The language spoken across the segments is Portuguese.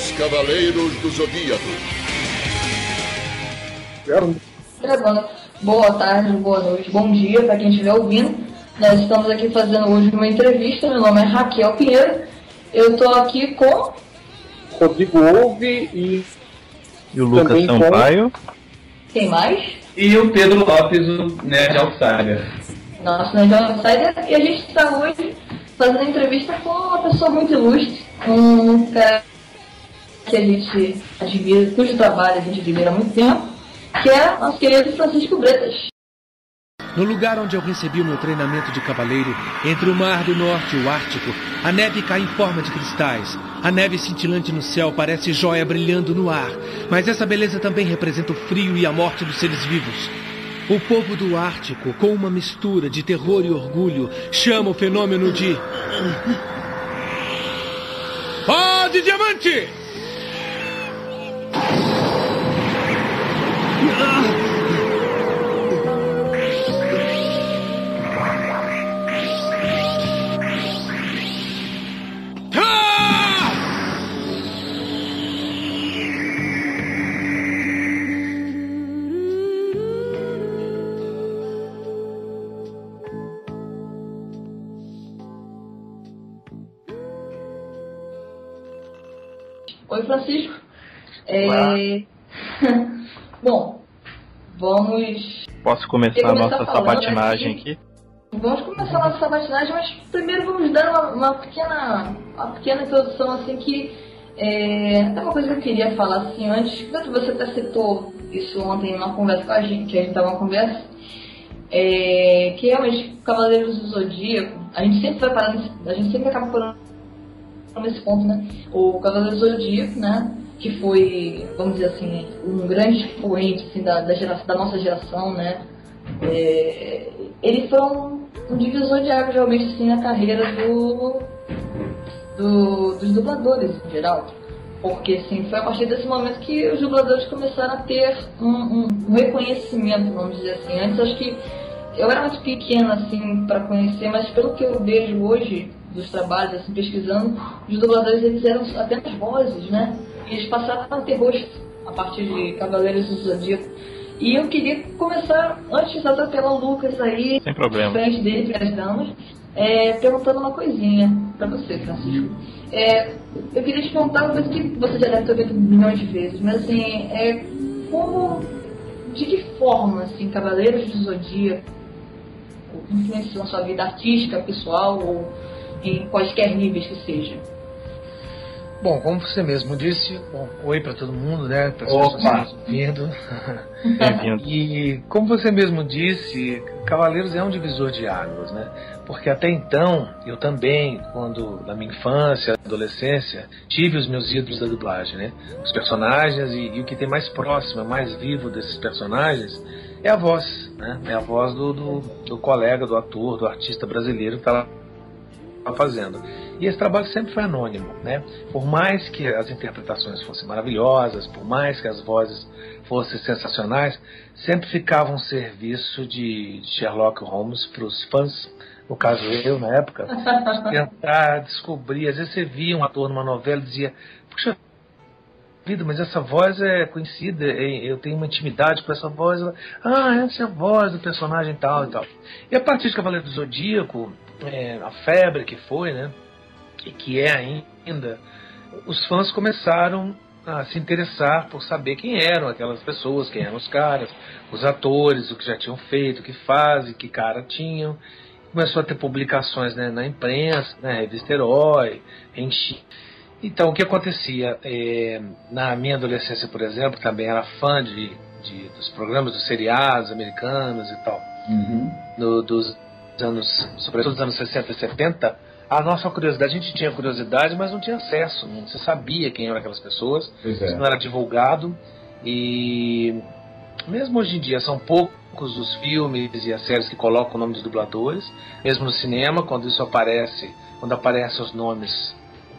Os Cavaleiros do Zodíaco. Gravando. Boa tarde, boa noite, bom dia para quem estiver ouvindo. Nós estamos aqui fazendo hoje uma entrevista. Meu nome é Raquel Pinheiro. Eu estou aqui com Rodrigo Ouve e o Lucas Sampaio. Quem mais? E o Pedro Lopes, o Nerd Outsider. Nosso Nerd Outsider. E a gente está hoje fazendo entrevista com uma pessoa muito ilustre, um cara que a gente admira, cujo trabalho a gente admira há muito tempo, que é nosso querido Francisco Bretas. No lugar onde eu recebi o meu treinamento de cavaleiro, entre o Mar do Norte e o Ártico, a neve cai em forma de cristais. A neve cintilante no céu parece joia brilhando no ar, mas essa beleza também representa o frio e a morte dos seres vivos. O povo do Ártico, com uma mistura de terror e orgulho, chama o fenômeno de... Pó de diamante! Oi, Francisco. Bom, vamos... Posso começar a nossa sabatinagem aqui? Vamos começar a nossa sabatinagem, mas primeiro vamos dar uma pequena introdução, assim, que é uma coisa que eu queria falar, assim, antes. Você até citou isso ontem numa conversa com a gente estava numa conversa, que realmente Cavaleiros do Zodíaco, a gente sempre acaba parando nesse ponto, né? O Cavaleiro do Zodíaco, né? Que foi, vamos dizer assim, um grande expoente assim, da nossa geração, né? Ele foi um divisor de águas realmente assim, na carreira dos dubladores em geral. Porque assim, foi a partir desse momento que os dubladores começaram a ter um reconhecimento, vamos dizer assim. Antes acho que eu era muito pequena assim, para conhecer, mas pelo que eu vejo hoje dos trabalhos, assim, pesquisando, os dubladores eles eram apenas vozes, né? E eles passaram a ter rosto a partir de Cavaleiros do Zodíaco. E eu queria começar, antes de atropelar o Lucas aí, sem problema, frente dele, para as damas, perguntando uma coisinha para você, Francisco. Eu queria te perguntar uma coisa que você já deve ter ouvido milhões de vezes, mas assim, de que forma, assim, Cavaleiros do Zodíaco influenciou na sua vida artística, pessoal, ou em quaisquer níveis que seja? Bom, como você mesmo disse, oi para todo mundo, né? Pessoas que estão ouvindo. E como você mesmo disse, Cavaleiros é um divisor de águas, né? Porque até então, eu também, quando na minha infância, adolescência, tive os meus ídolos da dublagem, né? Os personagens e o que tem mais próximo, mais vivo desses personagens é a voz, né? É a voz do colega, do ator, do artista brasileiro que está lá fazendo. E esse trabalho sempre foi anônimo, né? Por mais que as interpretações fossem maravilhosas, por mais que as vozes fossem sensacionais, sempre ficava um serviço de Sherlock Holmes para os fãs, no caso eu na época, de tentar descobrir. Às vezes você via um ator numa novela e dizia: puxa vida, mas essa voz é conhecida, eu tenho uma intimidade com essa voz. Essa é a voz do personagem tal e tal. E a partir de Cavaleiro do Zodíaco, a febre que foi, né, e que é ainda, os fãs começaram a se interessar por saber quem eram aquelas pessoas, quem eram os caras, os atores, o que já tinham feito, o que fazem, que cara tinham. Começou a ter publicações, né, na imprensa, na revista Herói, Então, o que acontecia? Na minha adolescência, por exemplo, também era fã dos programas, dos seriados americanos e tal. Sobretudo dos anos 60 e 70, a nossa curiosidade, a gente tinha curiosidade, mas não tinha acesso, não se sabia quem eram aquelas pessoas, isso não era divulgado. E mesmo hoje em dia são poucos os filmes e as séries que colocam o nome dos dubladores, mesmo no cinema, quando isso aparece, quando aparecem os nomes,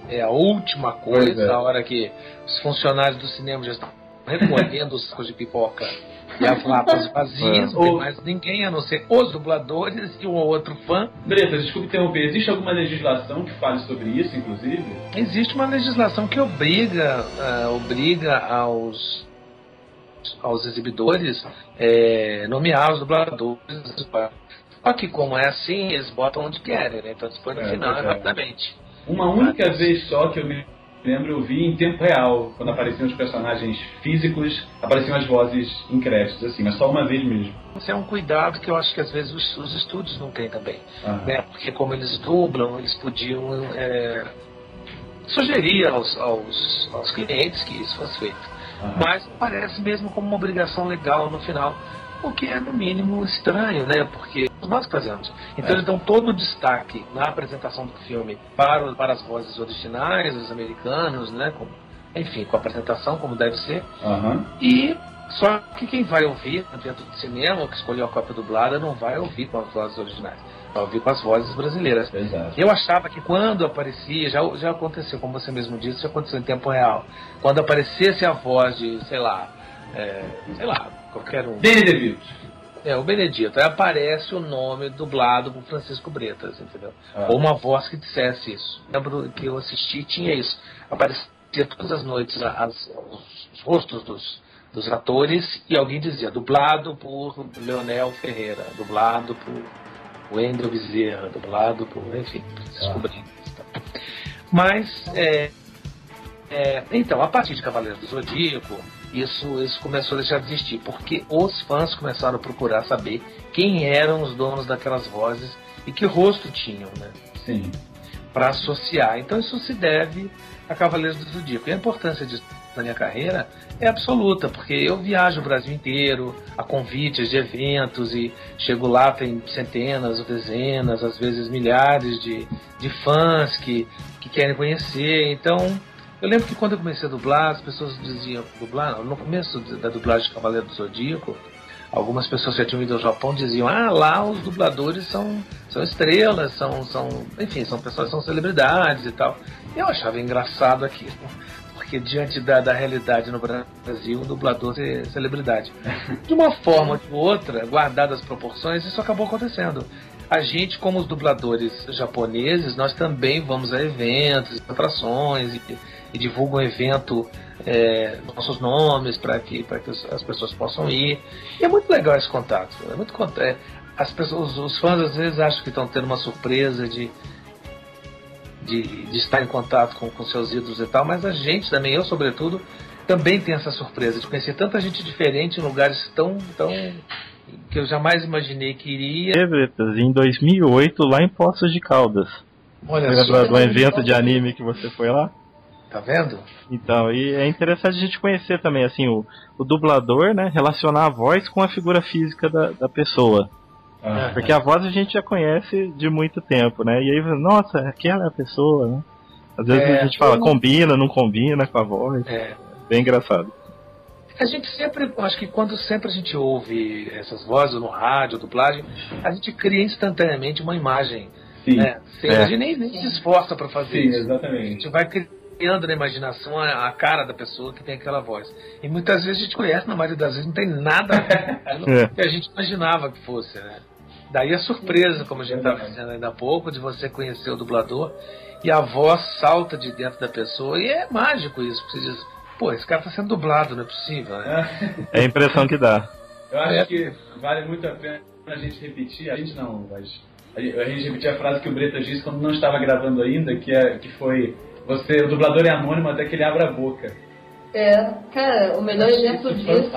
é a última coisa, a hora que os funcionários do cinema já estão recolhendo os sacos de pipoca E as latas vazias, não tem mais ninguém a não ser os dubladores e um ou outro fã. Breta, desculpe interromper, existe alguma legislação que fale sobre isso, inclusive? Existe uma legislação que obriga aos exibidores nomear os dubladores. Só que como é assim, eles botam onde querem, né? Então depois no final rapidamente. Uma única vez só que eu me lembro, eu vi em tempo real, quando apareciam os personagens físicos, apareciam as vozes em créditos, assim, mas só uma vez mesmo. Isso é um cuidado que eu acho que às vezes os estúdios não têm também, né? Porque como eles dublam, eles podiam sugerir aos clientes que isso fosse feito. Mas parece mesmo como uma obrigação legal no final, o que é no mínimo estranho, né? Porque nós fazemos. Então eles dão todo o destaque na apresentação do filme para as vozes originais, os americanos, né? Enfim, com a apresentação como deve ser. E só que quem vai ouvir dentro do cinema, ou que escolheu a cópia dublada, não vai ouvir com as vozes originais, vai ouvir com as vozes brasileiras. Exato. Eu achava que quando aparecia, já aconteceu, como você mesmo disse, já aconteceu em tempo real. Quando aparecesse a voz de, sei lá, qualquer um. Benedito. O Benedito. Aí aparece o nome dublado por Francisco Bretas, entendeu? Ou uma voz que dissesse isso. Lembro que eu assisti, tinha isso. Aparecia todas as noites os rostos dos atores e alguém dizia, dublado por Leonel Ferreira, dublado por Wendel Bezerra, dublado por, enfim, Francisco Bretas. Mas, então, a partir de Cavaleiros do Zodíaco, isso começou a deixar de existir, porque os fãs começaram a procurar saber quem eram os donos daquelas vozes e que rosto tinham, né? Sim. Para associar. Então isso se deve a Cavaleiros do Zodíaco. E a importância disso na minha carreira é absoluta, porque eu viajo o Brasil inteiro a convites de eventos e chego lá, tem centenas ou dezenas, às vezes milhares de fãs que querem conhecer. Então eu lembro que quando eu comecei a dublar, as pessoas diziam, no começo da dublagem de Cavaleiro do Zodíaco, algumas pessoas que já tinham ido ao Japão diziam, lá os dubladores são estrelas, enfim, são pessoas, são celebridades e tal. Eu achava engraçado aquilo, porque diante da realidade no Brasil, o dublador é celebridade. De uma forma ou de outra, guardadas as proporções, isso acabou acontecendo. A gente, como os dubladores japoneses, nós também vamos a eventos, atrações e divulgam o evento, nossos nomes para que as pessoas possam ir. E é muito legal esse contato. As pessoas, os fãs às vezes acham que estão tendo uma surpresa de estar em contato com seus ídolos e tal, mas a gente também, eu sobretudo, também tem essa surpresa de conhecer tanta gente diferente em lugares tão que eu jamais imaginei que iria. Em 2008, lá em Poços de Caldas. Olha só. Lembra do evento de anime que você foi lá? Tá vendo? Então, e é interessante a gente conhecer também, assim, o dublador, né, relacionar a voz com a figura física da pessoa. Porque a voz a gente já conhece de muito tempo, né? E aí, nossa, aquela é a pessoa, né? Às vezes a gente fala, combina, não combina com a voz. Bem engraçado. A gente sempre, acho que quando sempre a gente ouve essas vozes no rádio, dublagem, a gente cria instantaneamente uma imagem. Sim. Né? A gente nem se esforça para fazer isso. Exatamente. A gente vai criando na imaginação a cara da pessoa que tem aquela voz. E muitas vezes a gente conhece, na maioria das vezes não tem nada a ver que a gente imaginava que fosse, né? Daí a surpresa, como a gente estava dizendo ainda há pouco, de você conhecer o dublador e a voz salta de dentro da pessoa. E é mágico isso, porque você diz, pô, esse cara está sendo dublado, não é possível, né? É a impressão que dá. Eu acho que vale muito a pena a gente repetir, a gente repetir a frase que o Bretas disse quando não estava gravando ainda, que foi, o dublador é anônimo até que ele abra a boca. Cara, o melhor exemplo disso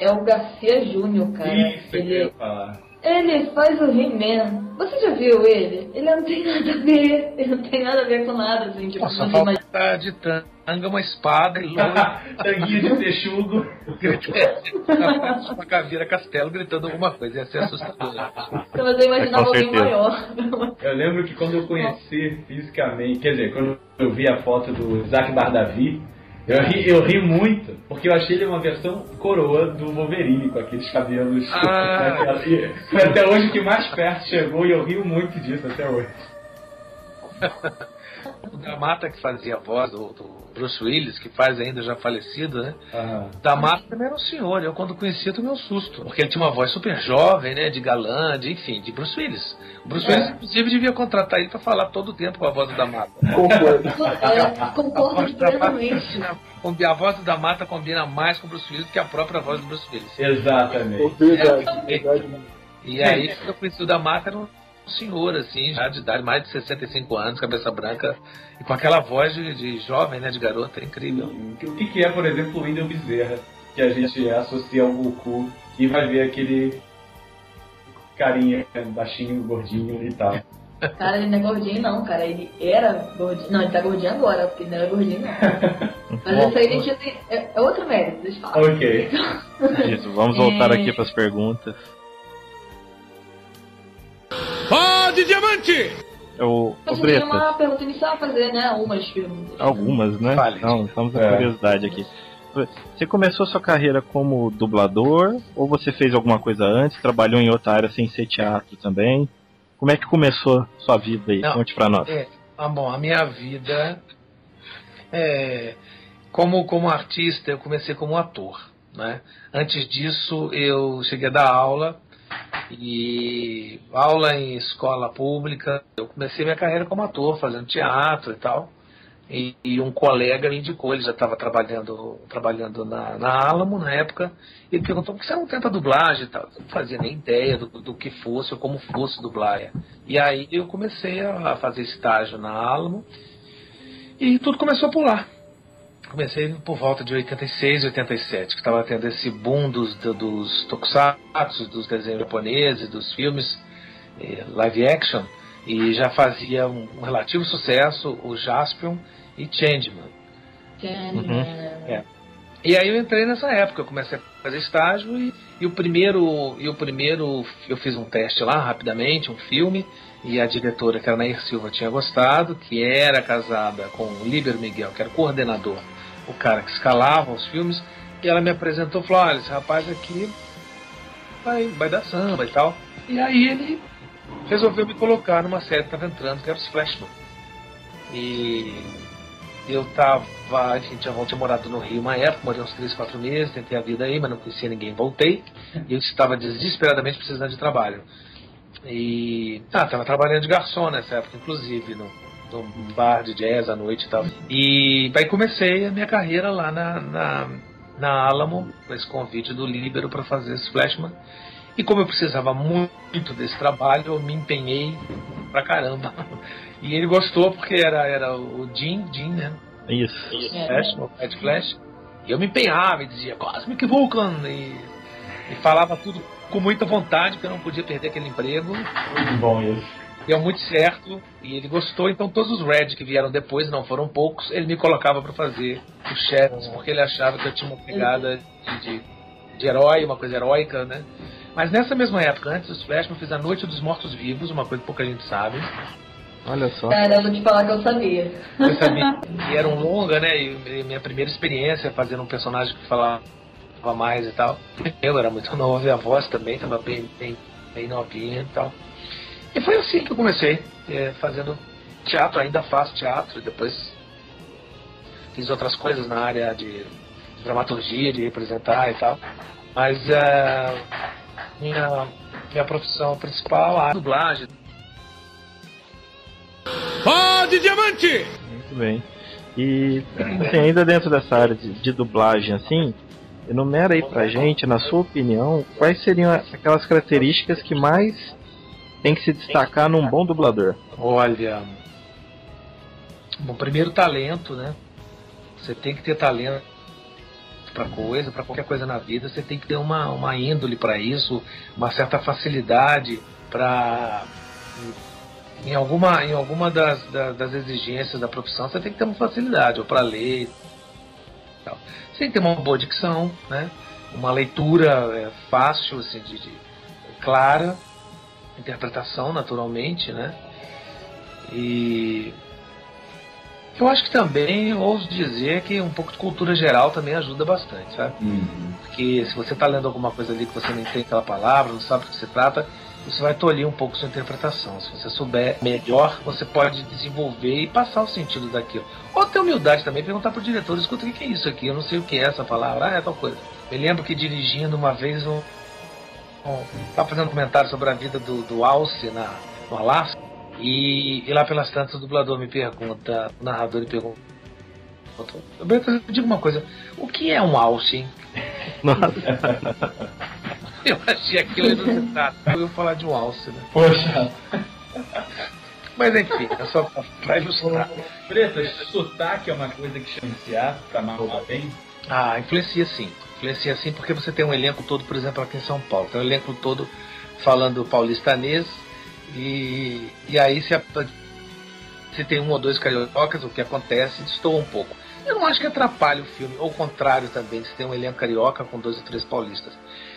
é o Garcia Júnior, cara. Isso que eu ia falar. Ele faz o He-Man. Você já viu ele? Ele não tem nada a ver. Ele não tem nada a ver com nada, assim. Tipo, só falta de tanga, uma espada e tanguinha de texugo. Uma caveira castelo gritando alguma coisa. Ia ser assustador. Mas eu imaginava alguém maior. Eu lembro que quando eu conheci fisicamente, quer dizer, quando eu vi a foto do Isaac Bardavi, eu ri muito, porque eu achei ele uma versão coroa do Wolverine, com aqueles cabelos. Foi até hoje que mais perto chegou e eu rio muito disso até hoje. O Damata, que fazia a voz do Bruce Willis, que faz ainda já falecido, né? Damata também era um senhor. Eu, quando conhecia, tomei um susto. Porque ele tinha uma voz super jovem, né? De galã, enfim, de Bruce Willis. O Bruce Willis, inclusive, devia contratar ele pra falar todo o tempo com a voz do Damata. Concordo plenamente. A voz do Damata combina mais com o Bruce Willis do que a própria voz do Bruce Willis. Exatamente. E aí, quando eu conheci o Damata, era um senhor, assim, já de idade, mais de 65 anos, cabeça branca, e com aquela voz de jovem, né, de garota, é incrível. O que é, por exemplo, o Wendell Bezerra, que a gente associa ao Goku, e vai ver aquele carinha baixinho, gordinho e tal. Cara, ele não é gordinho não, cara, ele era gordinho, não, ele tá gordinho agora, porque ele não era gordinho não. Mas isso aí a gente é outro mérito, deixa eu falar. Ok. Isso, vamos voltar aqui pras perguntas. Pode diamante! O Eu Breta. tinha uma pergunta inicial a fazer, né? Algumas, né? Fale. Não, estamos na curiosidade aqui. Você começou sua carreira como dublador ou você fez alguma coisa antes? Trabalhou em outra área sem ser teatro também? Como é que começou sua vida aí? Conte pra nós. Bom, a minha vida como artista, eu comecei como ator, né? Antes disso, eu cheguei a dar aula em escola pública. Eu comecei minha carreira como ator, fazendo teatro e tal. E um colega me indicou, ele já estava trabalhando na Alamo na época. Ele perguntou: por que você não tenta dublagem e tal? Eu não fazia nem ideia do que fosse ou como fosse dublagem. E aí eu comecei a fazer estágio na Alamo e tudo começou por lá. Comecei por volta de 86, 87, que estava tendo esse boom dos tokusatsu, dos desenhos japoneses, dos filmes live action, e já fazia um relativo sucesso o Jaspion e Changeman. E aí eu entrei nessa época, eu comecei a fazer estágio e o primeiro eu fiz um teste lá rapidamente, um filme, e a diretora, que era a Nair Silva, tinha gostado, que era casada com o Líbero Miguel, que era o coordenador, o cara que escalava os filmes, e ela me apresentou e falou: olha, esse rapaz aqui vai dar samba e tal. E aí ele resolveu me colocar numa série que estava entrando, que era os Flashman. E eu tinha morado no Rio uma época, morei uns 3, 4 meses, tentei a vida aí, mas não conhecia ninguém, voltei. E eu estava desesperadamente precisando de trabalho. E estava trabalhando de garçom nessa época, inclusive, num bar de jazz à noite e tal. E aí comecei a minha carreira lá na Alamo, com esse convite do Líbero para fazer esse Flashman. E como eu precisava muito desse trabalho, eu me empenhei pra caramba. E ele gostou porque era o Jim, né? Isso. Flashman, o Red Flash. E eu me empenhava e dizia Cosmic Vulcan e falava tudo com muita vontade, porque eu não podia perder aquele emprego. Muito bom isso. Deu muito certo e ele gostou, então todos os Red que vieram depois, não foram poucos, ele me colocava para fazer os chefes, porque ele achava que eu tinha uma pegada de herói, uma coisa heróica, né? Mas nessa mesma época, antes dos Flashman, eu fiz A Noite dos Mortos-Vivos, uma coisa que pouca gente sabe. Olha só. Cara, eu vou te falar que eu sabia. Eu sabia. E era um longa, né? E minha primeira experiência fazendo um personagem que falava mais e tal. Eu era muito novo e a voz também estava bem novinha e tal. E foi assim que eu comecei, fazendo teatro. Ainda faço teatro, e depois fiz outras coisas na área de dramaturgia, de representar e tal. Mas minha profissão principal é a dublagem. Pode diamante! Muito bem. E assim, ainda dentro dessa área de dublagem, assim, enumera aí pra gente, na sua opinião, quais seriam aquelas características que mais tem que se destacar num bom dublador? Olha, bom, primeiro talento, né? Você tem que ter talento para qualquer coisa na vida, você tem que ter uma índole para isso, uma certa facilidade para em alguma das exigências da profissão, você tem que ter uma facilidade, ou para ler e tal. Você tem que ter uma boa dicção, né? Uma leitura fácil, assim, clara, interpretação, naturalmente, né? E eu acho que também, eu ouso dizer que um pouco de cultura geral também ajuda bastante, sabe? Porque se você está lendo alguma coisa ali que você não entende aquela palavra, não sabe do que se trata, isso vai tolir um pouco sua interpretação. Se você souber melhor, você pode desenvolver e passar o sentido daquilo. Ou ter humildade também, perguntar pro diretor, escuta, o que é isso aqui? Eu não sei o que é essa palavra. É tal coisa. Me lembro que dirigindo uma vez estava fazendo um comentário sobre a vida do Alce no Alasca, e lá pelas tantas o dublador me pergunta, o narrador me pergunta, eu digo uma coisa, o que é um Alce, hein? Nossa. Eu achei aquilo inusitado. Eu ia falar de um Alce, né? Poxa. Mas enfim, é só pra ilustrar. Preto, sotaque é uma coisa que influencia pra mal ou bem? Ah, influencia sim. Influencia sim porque você tem um elenco todo, por exemplo, aqui em São Paulo. Tem um elenco todo falando paulistanês e aí se tem um ou dois cariocas, o que acontece, destoa um pouco. Eu não acho que atrapalhe o filme, ou o contrário também, se tem um elenco carioca com 2 ou 3 paulistas.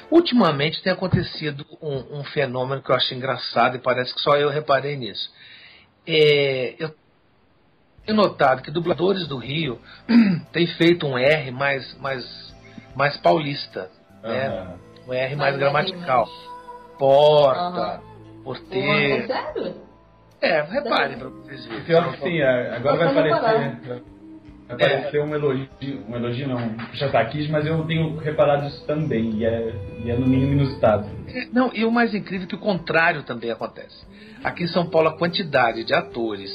Ultimamente tem acontecido um fenômeno que eu acho engraçado e parece que só eu reparei nisso. Eu tenho notado que dubladores do Rio têm feito um R mais paulista, né? Um R mais gramatical. Porta, porteiro. Sério? Repare pra vocês verem. Pior que sim, agora vai aparecer um elogio não, um chataquismo, mas eu tenho reparado isso também, e é no mínimo inusitado. Não, e o mais incrível é que o contrário também acontece. Aqui em São Paulo, a quantidade de atores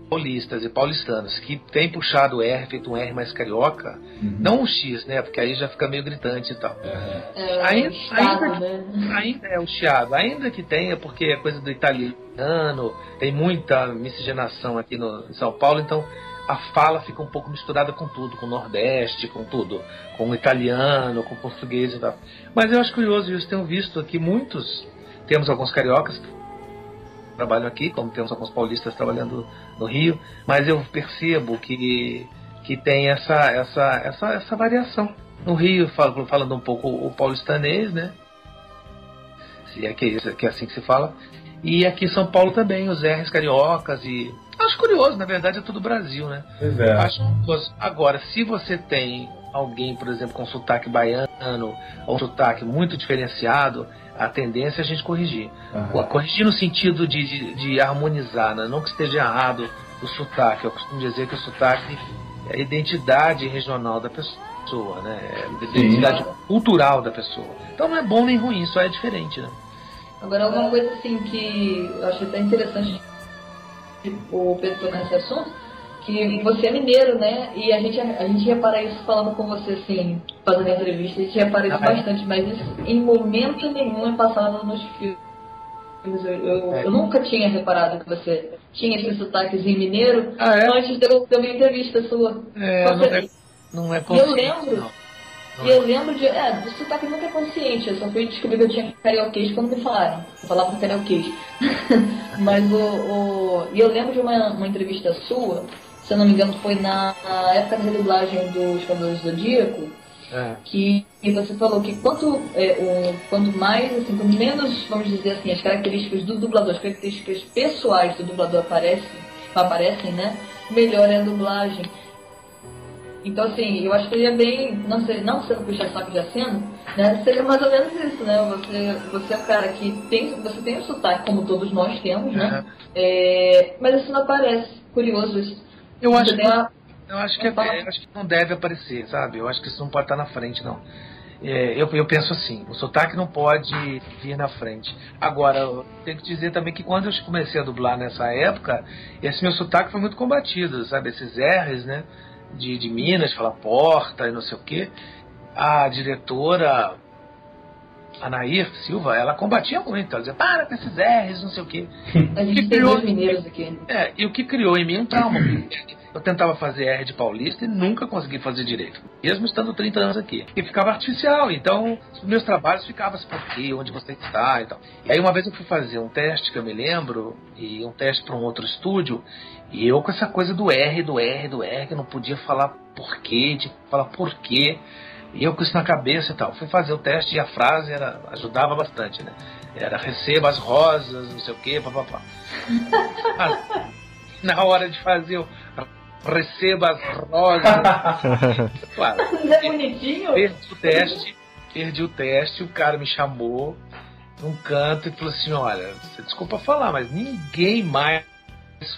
paulistas e paulistanos que tem puxado o R, feito um R mais carioca, não um X, né? Porque aí já fica meio gritante e tal. Ainda é o chiado, ainda que tenha, porque é coisa do italiano, tem muita miscigenação aqui em São Paulo, então a fala fica um pouco misturada com tudo, com o Nordeste, com tudo, com o italiano, com o português e tal. Mas eu acho curioso isso, tenho visto aqui temos alguns cariocas que trabalham aqui, como temos alguns paulistas trabalhando no Rio, mas eu percebo que tem essa variação. No Rio, falando um pouco o paulistanês, né? Se é que é assim que se fala. E aqui em São Paulo também, os R's cariocas e... Acho curioso, na verdade é tudo Brasil, né? Acho curioso. Agora, se você tem alguém, por exemplo, com sotaque baiano ou um sotaque muito diferenciado, a tendência é a gente corrigir. Corrigir no sentido de harmonizar, né? Não que esteja errado o sotaque. Eu costumo dizer que o sotaque é a identidade regional da pessoa, né? É a identidade cultural da pessoa. Então não é bom nem ruim, só é diferente, né? Agora, uma coisa assim que eu achei até interessante o Pedro tocar nesse assunto, que você é mineiro, né? E a gente repara isso falando com você, assim, fazendo entrevista, a gente repara isso bastante, mas isso em momento nenhum é passado nos filmes. Eu nunca tinha reparado que você tinha esse sotaquezinho mineiro antes de eu ter uma entrevista sua. Não é consciente, E eu lembro do sotaque nunca é consciente, eu só fui descobrir que eu tinha carioquês quando me falaram. Eu falava carioquês. Mas e eu lembro de uma entrevista sua, se eu não me engano foi na época da dublagem dos Cavaleiros do Zodíaco, que você falou que quanto mais, assim, quanto menos, vamos dizer assim, as características do dublador, as características pessoais do dublador aparecem, né? Melhor é a dublagem. Então, assim, eu acho que seria bem, não sendo puxa-saco de aceno, né? Seria mais ou menos isso, né? Você é um cara que você tem um sotaque, como todos nós temos, né? Mas isso não aparece. Curioso isso. Eu acho que não deve aparecer, sabe? Eu acho que isso não pode estar na frente, não. Eu penso assim, o sotaque não pode vir na frente. Agora, eu tenho que dizer também que quando eu comecei a dublar nessa época, esse meu sotaque foi muito combatido, sabe? Esses R's, né? De Minas, falar porta e não sei o que. A diretora Anair Silva, ela combatia muito, ela dizia, para com esses R's, não sei o que. A gente tem dois mineiros aqui. E o que criou em mim um trauma. Eu tentava fazer R de paulista e nunca consegui fazer direito, mesmo estando 30 anos aqui. E ficava artificial, então os meus trabalhos ficavam assim, por quê, onde você está e tal. E aí uma vez eu fui fazer um teste, que eu me lembro, e um teste para um outro estúdio, e eu com essa coisa do R, que eu não podia falar porquê, de falar porquê, e eu com isso na cabeça e tal. Fui fazer o teste e a frase ajudava bastante, né? Era receba as rosas, não sei o quê, papapá. Na hora de fazer o receba as rosas. Claro. É bonitinho. Perdi o teste, o cara me chamou num canto e falou assim, olha, você desculpa falar, mas ninguém mais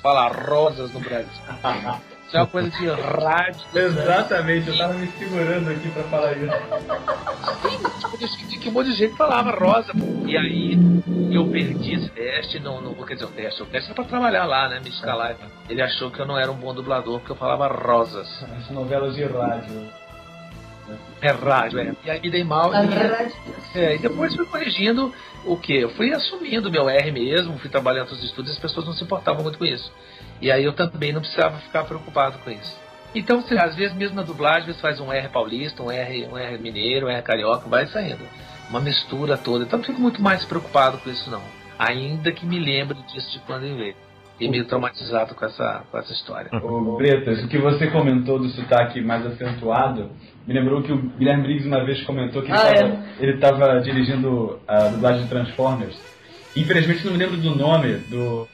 fala rosas no Brasil. Isso é uma coisa de rádio. Exatamente, eu tava me segurando aqui pra falar isso. Que um monte de gente falava rosa. E aí eu perdi esse teste, quer dizer, o teste era pra trabalhar lá, né? Me escalar. Ele achou que eu não era um bom dublador porque eu falava rosas. As novelas de rádio. É rádio, é. E aí me dei mal. E depois fui corrigindo o quê? Eu fui assumindo meu R mesmo, fui trabalhando nos estúdios e as pessoas não se importavam muito com isso. E aí eu também não precisava ficar preocupado com isso. Então, às vezes, mesmo na dublagem, você faz um R paulista, um R mineiro, um R carioca, vai saindo. Uma mistura toda. Então, não fico muito mais preocupado com isso, não. Ainda que me lembre disso de quando eu vejo. E meio traumatizado com essa história. Ô, Bretas, o que você comentou do sotaque mais acentuado, me lembrou que o Guilherme Briggs uma vez comentou que ele estava dirigindo a dublagem de Transformers. Infelizmente, não me lembro do nome do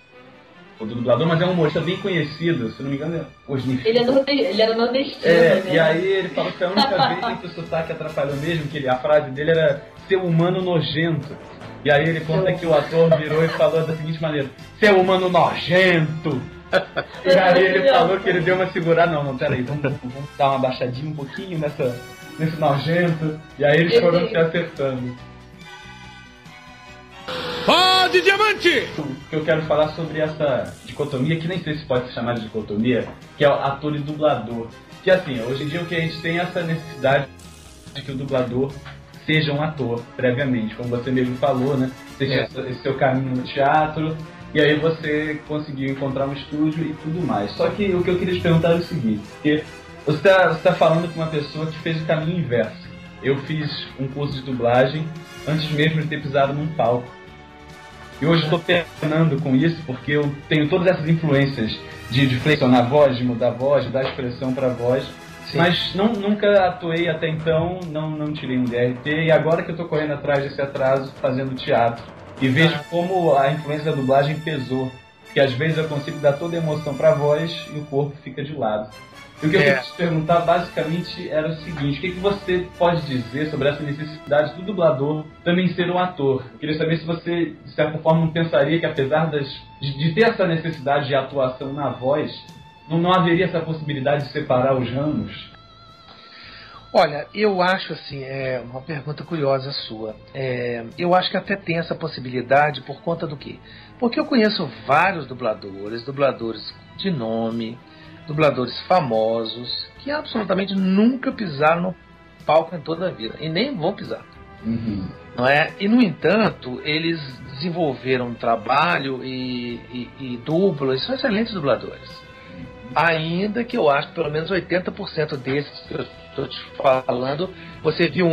dublador, mas é um humorista bem conhecido, se não me engano é Osnif. Ele era nordestino, né? E aí ele falou que a única vez em que o sotaque atrapalhou mesmo, que a frase dele era seu humano nojento. E aí ele conta que o ator virou e falou da seguinte maneira, seu humano nojento! E aí ele falou que ele deu uma segurada, não, peraí, vamos dar uma baixadinha um pouquinho nesse nojento, e aí eles foram se acertando. Pode, Diamante! O que eu quero falar sobre essa dicotomia, que nem sei se pode se chamar de dicotomia, que é o ator e dublador. Que assim, hoje em dia o que a gente tem é essa necessidade de que o dublador seja um ator, previamente, como você mesmo falou, né? Você tinha esse seu caminho no teatro, e aí você conseguiu encontrar um estúdio e tudo mais. Só que o que eu queria te perguntar é o seguinte, porque você tá falando com uma pessoa que fez o caminho inverso. Eu fiz um curso de dublagem antes mesmo de ter pisado num palco. E hoje estou penando com isso porque eu tenho todas essas influências de flexionar a voz, de mudar a voz, de dar expressão para a voz. Sim. Mas nunca atuei até então, não tirei um DRT. E agora que eu estou correndo atrás desse atraso, fazendo teatro. E vejo como a influência da dublagem pesou. Porque às vezes eu consigo dar toda a emoção para a voz e o corpo fica de lado. E o que eu queria te perguntar basicamente era o seguinte, o que você pode dizer sobre essa necessidade do dublador também ser um ator? Eu queria saber se você, de certa forma, não pensaria que apesar de ter essa necessidade de atuação na voz, não haveria essa possibilidade de separar os ramos? Olha, eu acho assim, é uma pergunta curiosa sua. Eu acho que até tem essa possibilidade por conta do quê? Porque eu conheço vários dubladores de nome, dubladores famosos, que absolutamente nunca pisaram no palco em toda a vida, e nem vão pisar. Uhum. Não é? E, no entanto, eles desenvolveram um trabalho e dublam, e são excelentes dubladores. Ainda que eu acho que pelo menos 80% desses que eu estou te falando, você viu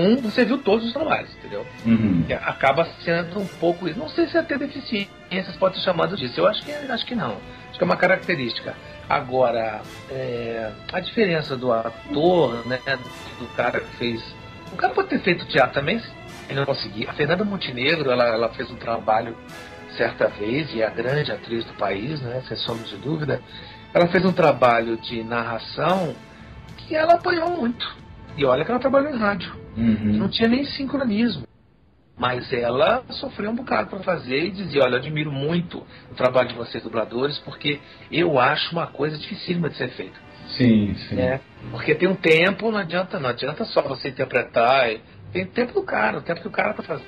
todos os trabalhos, entendeu? Uhum. Acaba sendo um pouco isso. Não sei se até deficiências pode ser chamado disso. Eu acho que não. Acho que é uma característica. Agora, a diferença do ator, né, do cara que fez... O cara pode ter feito teatro também, ele não conseguia. A Fernanda Montenegro, ela fez um trabalho certa vez, e é a grande atriz do país, né, sem sombra de dúvida. Ela fez um trabalho de narração que ela apanhou muito. E olha que ela trabalhou em rádio. Uhum. Não tinha nem sincronismo. Mas ela sofreu um bocado para fazer e dizia, olha, eu admiro muito o trabalho de vocês dubladores, porque eu acho uma coisa dificílima de ser feita. Sim. Porque tem um tempo, não adianta só você interpretar, tem tempo do cara, o tempo que o cara tá fazendo.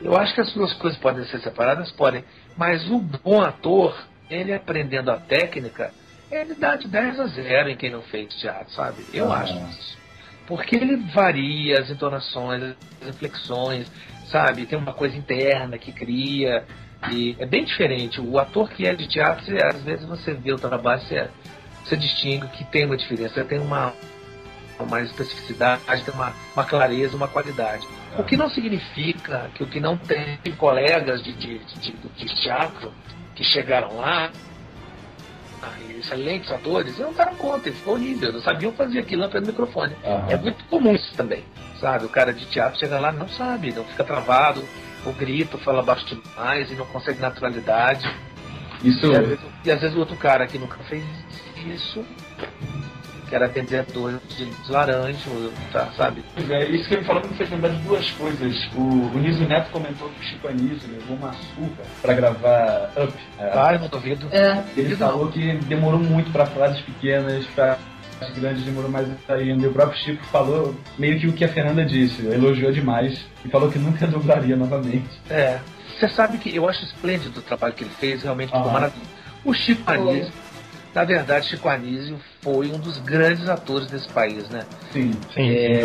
Eu acho que as duas coisas podem ser separadas, podem, mas o bom ator, ele aprendendo a técnica, ele dá de 10 a 0 em quem não fez teatro, sabe? Eu acho isso. Porque ele varia as entonações, as inflexões, sabe? Tem uma coisa interna que cria. E é bem diferente. O ator que é de teatro, às vezes você vê o trabalho, você distingue que tem uma diferença, tem uma especificidade, tem uma clareza, uma qualidade. O que não significa que o que não tem colegas de teatro que chegaram lá, excelentes atores, não deram conta, ficou horrível, não sabiam fazer aquilo na frente do microfone. É muito comum isso também, sabe? O cara de teatro chega lá, não sabe, não fica travado, ou grita, fala baixo demais e não consegue naturalidade. Isso... E às vezes o outro cara que nunca fez isso que era vendedor de laranja, tá, sabe? Isso que ele falou que me fez lembrar de duas coisas. O Niso Neto comentou que o Chico Anísio levou uma surra pra gravar Up. Não duvido. Ele falou que demorou muito pra frases pequenas, pra as grandes demorou mais ainda. E o próprio Chico falou meio que o que a Fernanda disse, elogiou demais e falou que nunca dublaria novamente. Você sabe que eu acho esplêndido o trabalho que ele fez, realmente ficou maravilhoso. O Chico Anísio, na verdade, Chico Anísio foi um dos grandes atores desse país, né? Sim.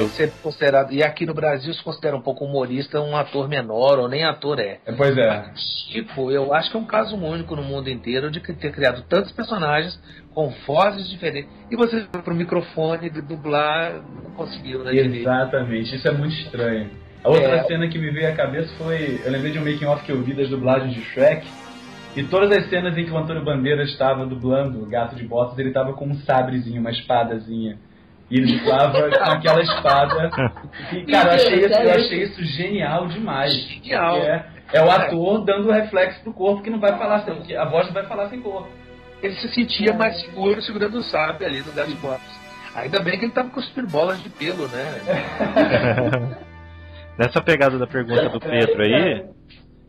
Ser considerado, e aqui no Brasil se considera um pouco humorista, um ator menor, ou nem ator é. Pois é. Chico, eu acho que é um caso único no mundo inteiro de ter criado tantos personagens com vozes diferentes. E você pro microfone de dublar, não conseguiu, né? Exatamente, isso é muito estranho. A outra cena que me veio à cabeça foi, eu lembrei de um making of que eu vi das dublagens de Shrek. E todas as cenas em que o Antônio Bandeiras estava dublando o Gato de Botas, ele estava com um sabrezinho, uma espadazinha. E ele dublava com aquela espada. E, cara, eu achei isso genial demais. Genial. É o ator dando reflexo pro corpo que não vai falar, porque a voz não vai falar sem corpo. Ele se sentia mais seguro segurando o sabre ali no Gato de Botas. Ainda bem que ele estava cuspindo bolas de pelo, né? Nessa pegada da pergunta do Pedro aí,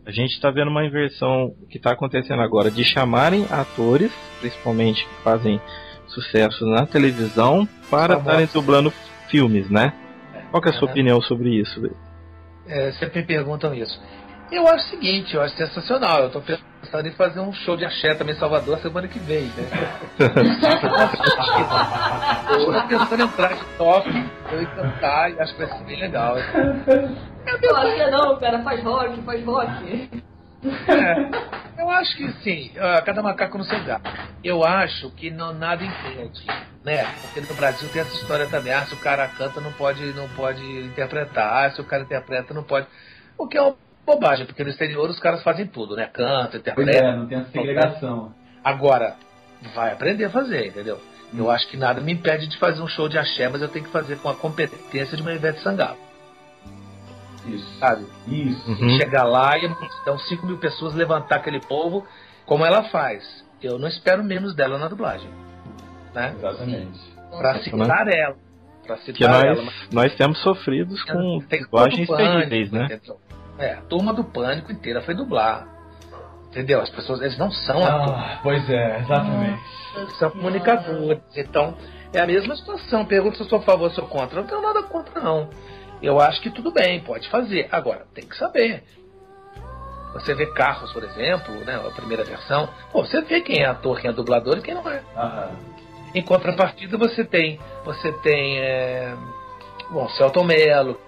a gente está vendo uma inversão que está acontecendo agora de chamarem atores, principalmente que fazem sucesso na televisão, para estarem dublando filmes, né? Qual que é a sua opinião sobre isso? Sempre me perguntam isso. Eu acho o seguinte, eu acho sensacional. Eu estou pensando em fazer um show de axé também em Salvador semana que vem, né? Eu estou pensando em entrar de top, eu cantar e acho que vai ser bem legal. Eu acho que não, cara, faz rock. Eu acho que sim, cada macaco no seu gato. Eu acho que nada impede, né? Porque no Brasil tem essa história também, se o cara canta não pode interpretar, se o cara interpreta não pode. O que é uma bobagem, porque no exterior os caras fazem tudo, né? Canta, interpreta. Não tem essa segregação. Agora, vai aprender a fazer, entendeu? Eu acho que nada me impede de fazer um show de axé, mas eu tenho que fazer com a competência de uma Ivete Sangalo. Isso. Sabe? Isso. Chegar lá e então 5 mil pessoas levantar aquele povo, como ela faz. Eu não espero menos dela na dublagem. Né? Exatamente. Pra citar ela. Porque nós temos sofridos com dublagens terríveis, né? A turma do Pânico inteira foi dublar. Entendeu? As pessoas, eles não são atores. Pois é, exatamente. Eles são comunicadores. Então, é a mesma situação. Pergunta se eu sou a favor ou sou contra. Eu não tenho nada contra, não. Eu acho que tudo bem, pode fazer. Agora, tem que saber. Você vê Carros, por exemplo, né, a primeira versão, você vê quem é ator, quem é dublador e quem não é. Em contrapartida, você tem Celton Mello,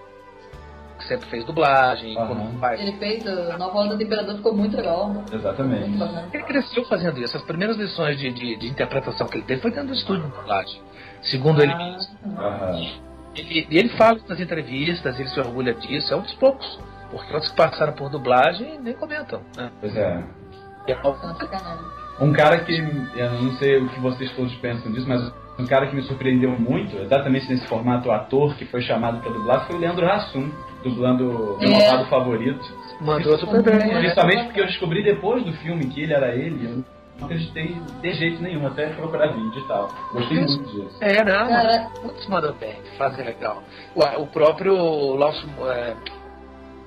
que sempre fez dublagem. Ele fez a Nova Onda do Imperador, ficou muito legal. Exatamente. Ele cresceu fazendo isso. As primeiras lições de interpretação que ele teve foi dentro do estúdio de dublagem. Segundo ele mesmo. E ele fala nas entrevistas, ele se orgulha disso, é um dos poucos. Porque outros que passaram por dublagem nem comentam, né? Pois é. Um cara que, eu não sei o que vocês todos pensam disso, mas um cara que me surpreendeu muito, exatamente nesse formato ator que foi chamado para dublar, foi o Leandro Hassum, dublando Meu Malvado Favorito. Mandou super bem. Principalmente porque eu descobri depois do filme que ele era ele, eu não acreditei de jeito nenhum, até procurar vídeo e tal. Gostei muito disso. Muitos mandam bem, fazem legal. O próprio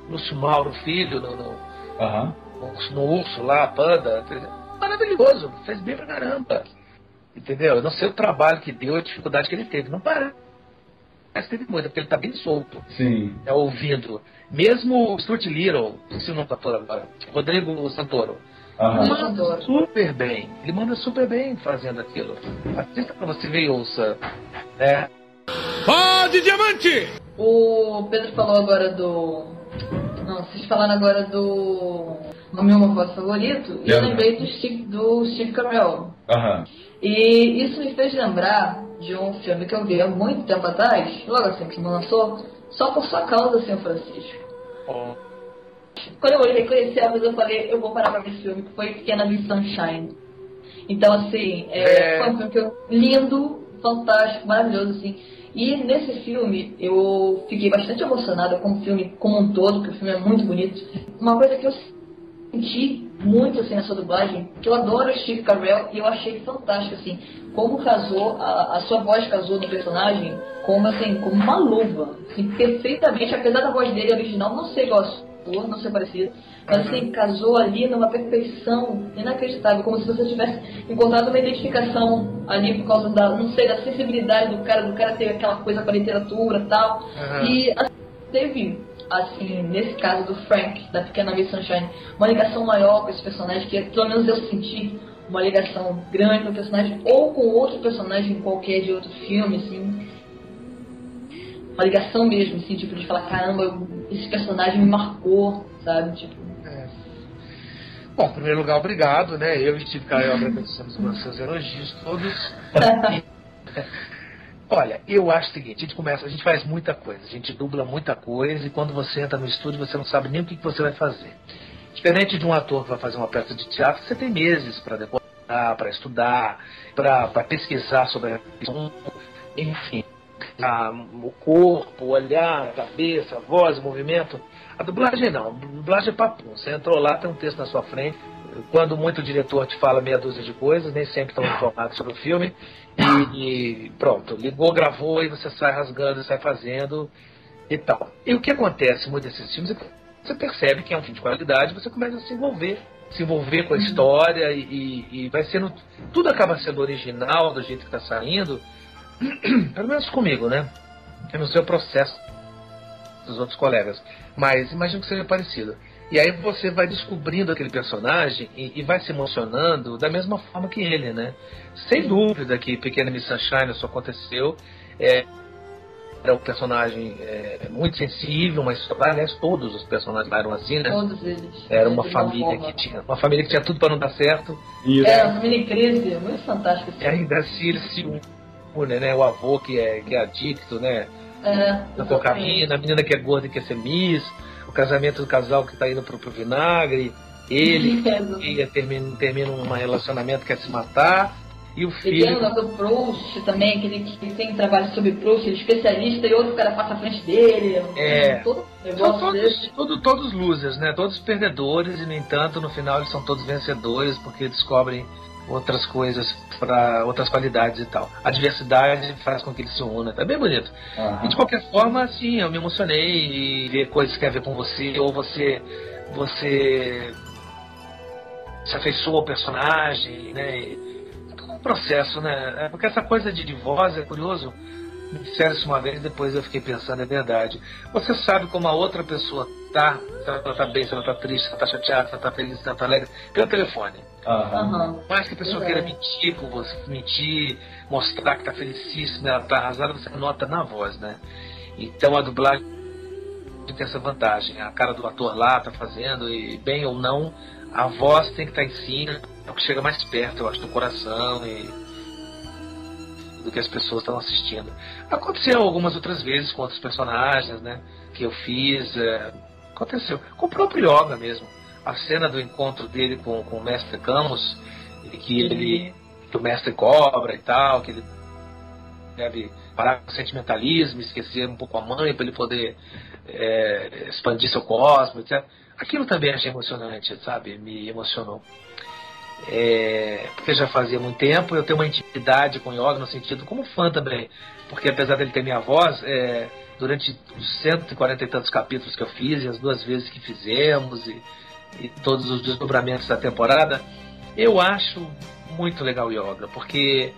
Lúcio Mauro Filho no Urso lá, Panda, maravilhoso, fez bem pra caramba. Entendeu? Eu não sei o trabalho que deu, a dificuldade que ele teve. Não parece que teve muito, porque ele tá bem solto. Sim. Ouvindo. Mesmo o Stuart Little, não sei o nome do ator agora, Rodrigo Santoro. Manda super bem. Ele manda super bem fazendo aquilo. Assista pra você ver e ouça. Né? De diamante! O Pedro falou agora do... Não, vocês falaram agora do... O meu malvado favorito. E eu lembrei do Steve Carell. E isso me fez lembrar de um filme que eu vi há muito tempo atrás, logo assim que lançou, Só por Sua Causa, São Francisco. Quando eu reconheci a eu falei, eu vou parar pra ver esse filme, que foi Pequena Miss Sunshine. Então, assim, foi um filme lindo, fantástico, maravilhoso, assim. E nesse filme, eu fiquei bastante emocionada com o filme como um todo, porque o filme é muito bonito. Uma coisa que eu senti muito assim nessa dublagem, que eu adoro o Steve Carell e eu achei fantástico assim, como casou, a sua voz casou no personagem como uma luva, assim, perfeitamente, apesar da voz dele original não ser igual a sua, não ser parecida, mas assim, casou ali numa perfeição inacreditável, como se você tivesse encontrado uma identificação ali por causa da, não sei, da sensibilidade do cara ter aquela coisa com a literatura e tal, e assim, teve, assim, nesse caso do Frank, da Pequena Miss Sunshine, uma ligação maior com esse personagem, que pelo menos eu senti uma ligação grande com o personagem, ou com outro personagem qualquer de outro filme, assim, uma ligação mesmo, assim, tipo, de falar, caramba, esse personagem me marcou, sabe, tipo... Bom, em primeiro lugar, obrigado, né, eu e Steve Carell agradecemos os seus elogios todos. Olha, eu acho o seguinte, a gente faz muita coisa, a gente dubla muita coisa, e quando você entra no estúdio você não sabe nem o que você vai fazer. Diferente de um ator que vai fazer uma peça de teatro, você tem meses para decorar, para estudar, para pesquisar sobre a questão, enfim, o corpo, o olhar, a cabeça, a voz, o movimento. A dublagem não, a dublagem é papum. Você entrou lá, tem um texto na sua frente. Quando muito o diretor te fala meia dúzia de coisas, nem sempre estão informados sobre o filme, e pronto, ligou, gravou, e você sai rasgando, sai fazendo e tal. E o que acontece muito nesses filmes é que você percebe que é um filme de qualidade, você começa a se envolver com a história, e vai sendo, tudo acaba sendo original do jeito que está saindo, pelo menos comigo, né? Eu não sei o processo dos outros colegas, mas imagino que seja parecido. E aí você vai descobrindo aquele personagem e vai se emocionando da mesma forma que ele, né? Sem dúvida que Pequena Miss Sunshine isso aconteceu. Era um personagem muito sensível, mas aliás todos os personagens eram assim, né? Todos eles. Era uma família que tinha tudo para não dar certo. Uma família em crise, muito fantástica. E ainda assim eles se unem, né? O avô que é adicto, né? Na cocaína, a menina que é gorda e quer ser Miss, o casamento do casal que está indo pro vinagre, ele que termina um relacionamento que quer se matar, e o filho... E tem o do Proust também, que tem um trabalho sobre Proust, ele é especialista, e outro cara passa à frente dele. São todos losers, né? Todos perdedores, e no entanto no final eles são todos vencedores, porque descobrem outras coisas, para outras qualidades e tal. A diversidade faz com que eles se unam. É bem bonito. E de qualquer forma, assim, eu me emocionei, e ver coisas que tem a ver com você, ou você se afeiçoa ao personagem, né? É todo um processo, né? Porque essa coisa de voz é curioso. Me disseram isso uma vez, depois eu fiquei pensando, é verdade. Você sabe como a outra pessoa tá, se ela tá bem, se ela tá triste, se ela tá chateada, se ela tá feliz, se ela tá alegre, pelo telefone. Mais que a pessoa queira mentir com você, mostrar que tá felicíssima, ela tá arrasada, você nota na voz, né? Então a dublagem tem essa vantagem. A cara do ator lá tá fazendo, e bem ou não, a voz tem que estar em cima, é o que chega mais perto, eu acho, do coração e do que as pessoas estão assistindo. Aconteceu algumas outras vezes com outros personagens, né? Que eu fiz. Aconteceu. Com o próprio Yoga mesmo. A cena do encontro dele com o Mestre Camus, que o Mestre cobra e tal, que ele deve parar com o sentimentalismo, esquecer um pouco a mãe para ele poder expandir seu cosmos, etc. Aquilo também achei emocionante, sabe? Me emocionou. Porque já fazia muito tempo, eu tenho uma intimidade com o Yoga no sentido como fã também, porque apesar dele ter minha voz, durante os 140 e tantos capítulos que eu fiz, e as 2 vezes que fizemos, e todos os desdobramentos da temporada, eu acho muito legal o Yoga, porque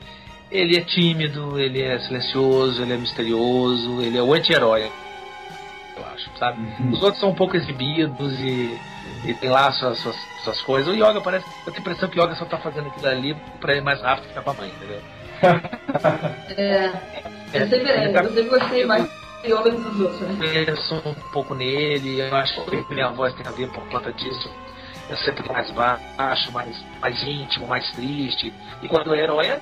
ele é tímido, ele é silencioso, ele é misterioso, ele é o anti-herói, eu acho, sabe? Os outros são um pouco exibidos e tem lá suas coisas. O Yoga parece, eu tenho a impressão que o Yoga só tá fazendo aquilo ali pra ir mais rápido ficar com a mãe, entendeu? Eu sempre gostei mais do Yoga do que dos outros, né? Eu sou um pouco nele, eu acho que minha voz tem a ver por conta disso. Eu sempre mais baixo, mais íntimo, mais triste. E quando o herói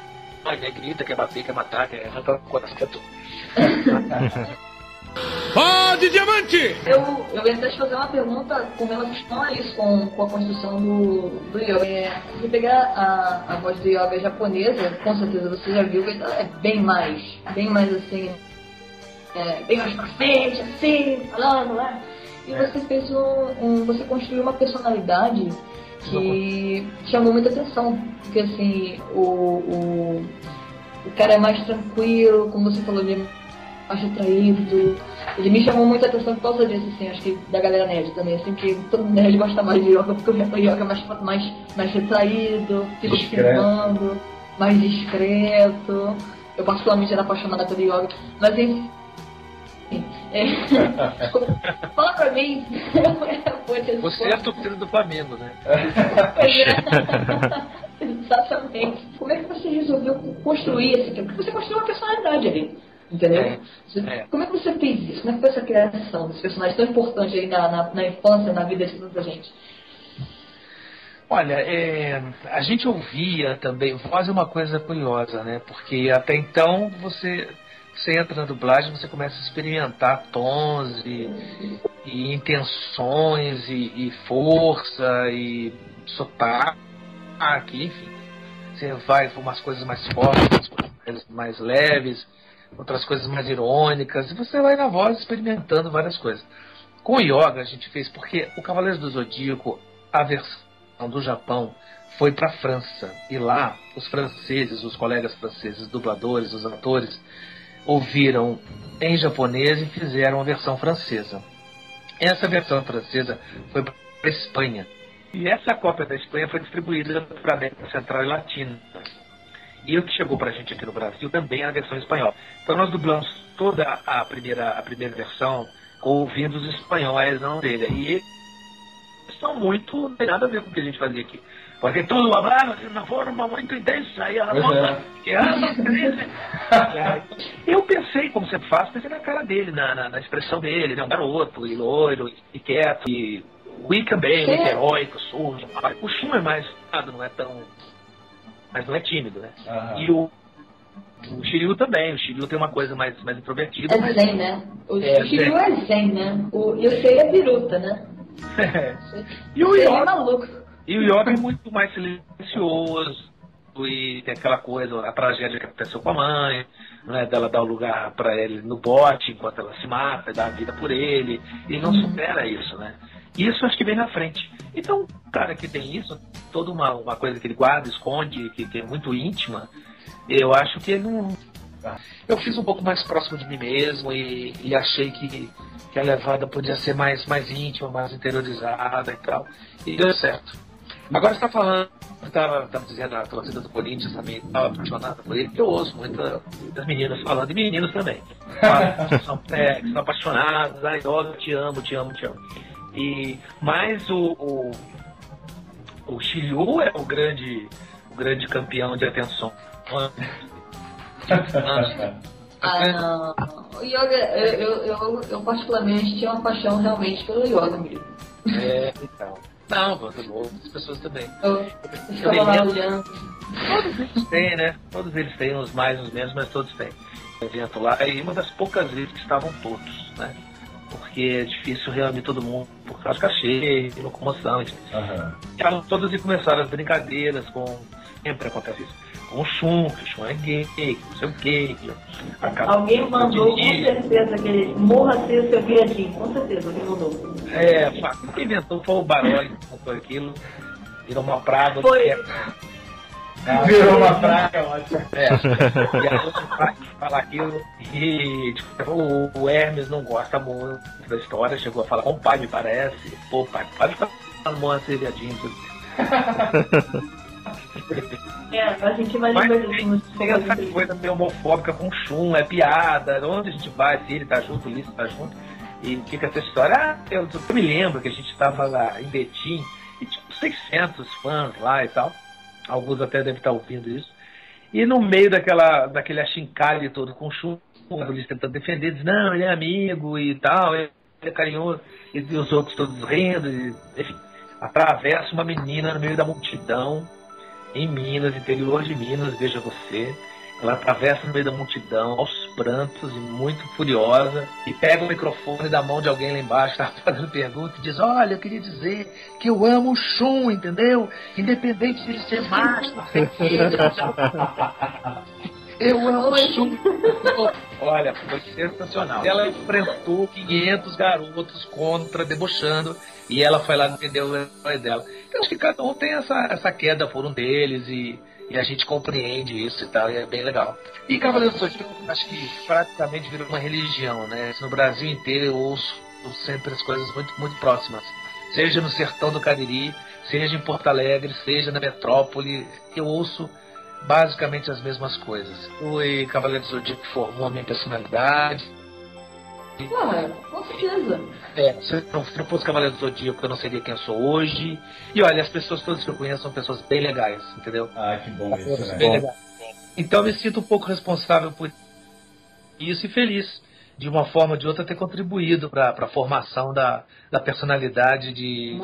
grita, quer bater, quer matar, quer arrancar o coração, quer tudo. Pode, Diamante! Eu ia até te fazer uma pergunta com relação a isso, com a construção do Yoga. Se você pegar a voz do Yoga japonesa, com certeza você já viu que é bem mais assim, bem mais pra frente, assim, falando lá. e você fez você construiu uma personalidade que chamou muita atenção. Porque assim, o cara é mais tranquilo, como você falou, ele é mais retraído. Ele me chamou muita atenção por causa disso, assim, acho que da galera nerd também, assim, que todo nerd gosta mais de yoga, porque o yoga é mais retraído, fica filmando, mais discreto. Eu particularmente era apaixonada pelo yoga, mas enfim. Fala pra mim. Você é a torcida do Flamengo, né? Exatamente. Como é que você resolveu construir esse tempo? Porque você construiu uma personalidade ali, entendeu? Como é que você fez isso? Como é que foi essa criação desse personagem tão importante aí na infância, na vida de tanta gente? Olha, a gente ouvia também, voz é uma coisa curiosa, né? Porque até então você entra na dublagem, você começa a experimentar tons e intenções e força e sotaque, enfim. Você vai para umas coisas mais fortes, mais leves, outras coisas mais irônicas, e você vai na voz experimentando várias coisas. Com o yoga a gente fez, porque o Cavaleiros do Zodíaco, a versão do Japão, foi para a França, e lá os franceses, os colegas franceses, os dubladores, os atores, ouviram em japonês e fizeram a versão francesa. Essa versão francesa foi para a Espanha, e essa cópia da Espanha foi distribuída para a América Central e Latina, e o que chegou para a gente aqui no Brasil também é a versão espanhola. Então nós dublamos toda a primeira versão ouvindo os espanhóis na orelha, e são muito, não tem nada a ver com o que a gente fazia aqui. Porque tudo hablava de uma forma muito intensa. E eu pensei, como sempre faço, pensei na cara dele, na expressão dele, né? Um garoto, e loiro, e quieto, e o Wicca bem, muito heróico, sujo. O Shun é mais, não é tão... mas não é tímido, né? E o Shiryu também. O Shiryu tem uma coisa mais introvertida. É zen, né? O Shiryu é zen, né? E o Sei é biruta, né? E o Yoga é maluco. E o Yoga é muito mais silencioso, e tem aquela coisa, a tragédia que aconteceu com a mãe, né, dela dar o lugar para ele no bote enquanto ela se mata, dá a vida por ele, e não supera isso, né? Isso acho que vem na frente. Então, o cara que tem isso, toda uma coisa que ele guarda, esconde, que é muito íntima, eu acho que ele não... Eu fiz um pouco mais próximo de mim mesmo e achei que a levada podia ser mais íntima, mais interiorizada e tal. E deu certo. Agora você está falando, estava dizendo a torcida do Corinthians também, estava apaixonada por ele, eu ouço muitas meninas falando, e meninos também. Que são apaixonados, Yoga, te amo. Mas o Shiryu é o grande campeão de atenção. Não. O yoga, eu particularmente tinha uma paixão realmente pelo yoga, amigo. Então. Não, outras pessoas também. Eu ficava lá olhando. Todos eles têm, né? Todos eles têm, uns mais, uns menos, mas todos têm. Evento lá, e uma das poucas vezes que estavam todos, né? Porque é difícil reunir todo mundo por causa de cachê, locomoção, enfim. Estavam todos e começaram as brincadeiras sempre acontece isso. Com o Shun, que o Shun é gay, que não sei o quê. Alguém mandou com certeza que ele morra ser seu viadinho, com certeza, alguém mandou. Quem inventou foi o Baroli, que inventou aquilo, virou uma praga. Virou uma praga, ótimo. E a gente fala aquilo e tipo, o Hermes não gosta muito da história, chegou a falar com o pai, me parece. Pô, pai, pode ficar falando morra ser viadinho. A gente vai lembrar disso. Tem essa coisa meio homofóbica com o Shun, é piada, onde a gente vai, se ele tá junto, o Ulisses tá junto, e fica essa história. Eu me lembro que a gente tava lá em Betim, e tipo 600 fãs lá e tal, alguns até devem estar ouvindo isso, e no meio daquele achincalhe todo com o Shun, o Ulisses tentando defender, diz, não, ele é amigo e tal, ele é carinhoso, e os outros todos rindo, enfim, atravessa uma menina no meio da multidão, em Minas, interior de Minas, veja você. Ela atravessa no meio da multidão, aos prantos e muito furiosa, e pega o microfone da mão de alguém lá embaixo, tá fazendo pergunta, e diz, olha, eu queria dizer que eu amo o Shun, entendeu? Independente de ele ser macho, não sei o quê. Eu amo. Olha, foi sensacional. Ela enfrentou 500 garotos debochando, e ela foi lá defender o herói dela. Eu acho que cada um tem essa queda por um deles, e a gente compreende isso e tal, e é bem legal. E Cavaleiros do Zodíaco, acho que praticamente virou uma religião, né? No Brasil inteiro eu ouço sempre as coisas muito, muito próximas. Seja no sertão do Cariri, seja em Porto Alegre, seja na metrópole, eu ouço basicamente as mesmas coisas. O Cavaleiro do Zodíaco formou a minha personalidade. Com certeza. Se não fosse Cavaleiro do Zodíaco, eu não seria quem eu sou hoje. E olha, as pessoas todas que eu conheço são pessoas bem legais, entendeu? Que bom isso, né? Bem legais. Então eu me sinto um pouco responsável por isso e feliz, de uma forma ou de outra, ter contribuído para a formação da personalidade de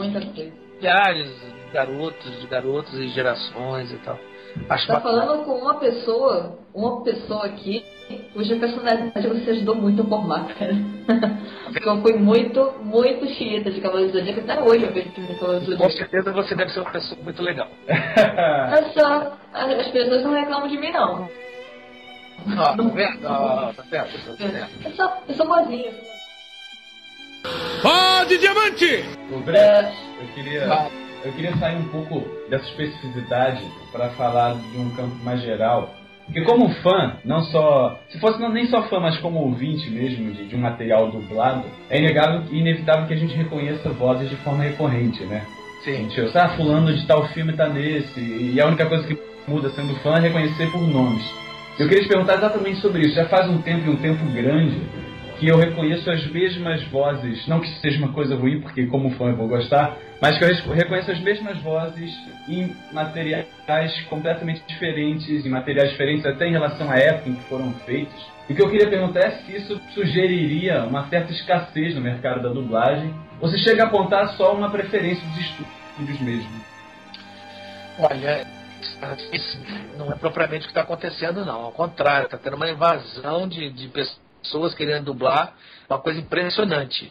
milhares de garotos e gerações e tal. Tá falando com uma pessoa aqui cuja personalidade você ajudou muito a formar, cara. Porque eu fui muito, muito xiita de Cavaleiros do Zodíaco, até hoje eu vejo de Cavaleiros do Zodíaco. Com certeza você deve ser uma pessoa muito legal. É só, as pessoas não reclamam de mim, não. Tá vendo? Eu sou boazinha. De diamante! Eu queria sair um pouco dessa especificidade para falar de um campo mais geral. Porque como fã, não só... Se fosse nem só fã, mas como ouvinte mesmo de um material dublado, é inevitável que a gente reconheça vozes de forma recorrente, né? Sim. Fulano de tal filme tá nesse, e a única coisa que muda sendo fã é reconhecer por nomes. Eu queria te perguntar exatamente sobre isso. Já faz um tempo, e um tempo grande, que eu reconheço as mesmas vozes, não que isso seja uma coisa ruim, porque como fã eu vou gostar, mas que eu reconheço as mesmas vozes em materiais completamente diferentes, em materiais diferentes até em relação à época em que foram feitos. E o que eu queria perguntar é se isso sugeriria uma certa escassez no mercado da dublagem, ou se chega a apontar só uma preferência dos estúdios mesmo. Olha, isso não é propriamente o que está acontecendo, não. Ao contrário, está tendo uma invasão de pessoas querendo dublar, uma coisa impressionante.